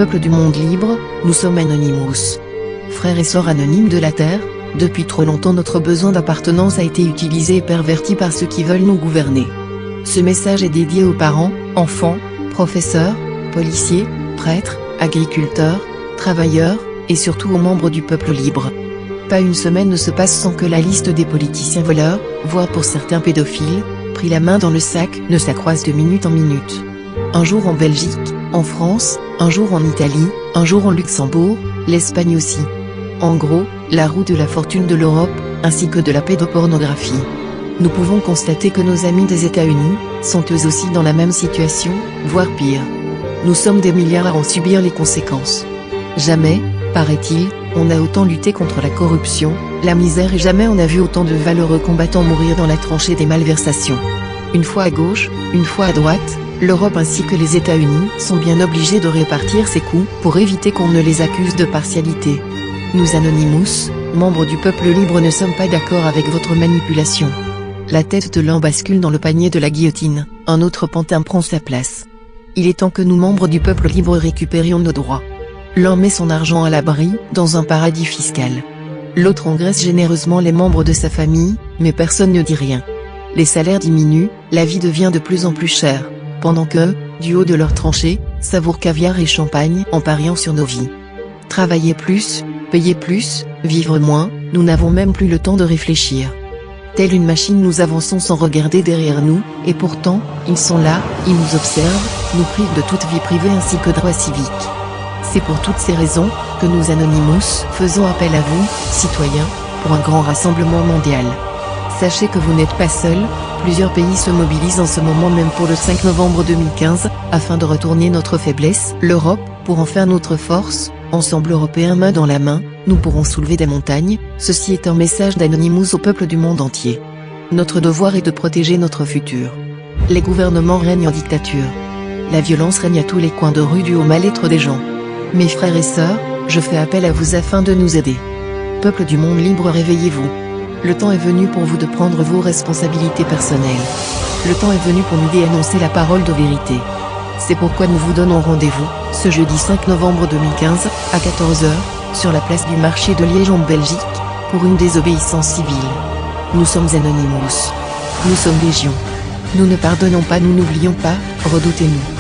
peuple du monde libre, nous sommes Anonymous. Frères et sœurs anonymes de la Terre, depuis trop longtemps notre besoin d'appartenance a été utilisé et perverti par ceux qui veulent nous gouverner. Ce message est dédié aux parents, enfants, professeurs, policiers, prêtres, agriculteurs, travailleurs, et surtout aux membres du peuple libre. Pas une semaine ne se passe sans que la liste des politiciens voleurs, voire pour certains pédophiles, pris la main dans le sac, ne s'accroisse de minute en minute. Un jour en Belgique, en France, un jour en Italie, un jour en Luxembourg, l'Espagne aussi. En gros, la roue de la fortune de l'Europe, ainsi que de la pédopornographie. Nous pouvons constater que nos amis des États-Unis, sont eux aussi dans la même situation, voire pire. Nous sommes des milliards à en subir les conséquences. Jamais, paraît-il, on a autant lutté contre la corruption, la misère et jamais on a vu autant de valeureux combattants mourir dans la tranchée des malversations. Une fois à gauche, une fois à droite, l'Europe ainsi que les États-Unis sont bien obligés de répartir ces coups pour éviter qu'on ne les accuse de partialité. Nous Anonymous, membres du peuple libre ne sommes pas d'accord avec votre manipulation. La tête de l'un bascule dans le panier de la guillotine, un autre pantin prend sa place. Il est temps que nous membres du peuple libre récupérions nos droits. L'un met son argent à l'abri, dans un paradis fiscal. L'autre engraisse généreusement les membres de sa famille, mais personne ne dit rien. Les salaires diminuent, la vie devient de plus en plus chère, pendant que, du haut de leur tranchée, savourent caviar et champagne en pariant sur nos vies. Travailler plus, payer plus, vivre moins, nous n'avons même plus le temps de réfléchir. Telle une machine nous avançons sans regarder derrière nous, et pourtant, ils sont là, ils nous observent, nous privent de toute vie privée ainsi que droits civiques. C'est pour toutes ces raisons, que nous Anonymous faisons appel à vous, citoyens, pour un grand rassemblement mondial. Sachez que vous n'êtes pas seuls, plusieurs pays se mobilisent en ce moment même pour le 5 novembre 2015, afin de retourner notre faiblesse, l'Europe, pour en faire notre force. Ensemble européens main dans la main, nous pourrons soulever des montagnes, ceci est un message d'Anonymous au peuple du monde entier. Notre devoir est de protéger notre futur. Les gouvernements règnent en dictature. La violence règne à tous les coins de rue due au mal-être des gens. Mes frères et sœurs, je fais appel à vous afin de nous aider. Peuple du monde libre, réveillez-vous. Le temps est venu pour vous de prendre vos responsabilités personnelles. Le temps est venu pour nous déannoncer la parole de vérité. C'est pourquoi nous vous donnons rendez-vous, ce jeudi 5 novembre 2015, à 14 h, sur la place du marché de Liège en Belgique, pour une désobéissance civile. Nous sommes Anonymous. Nous sommes Légion. Nous ne pardonnons pas, nous n'oublions pas, redoutez-nous.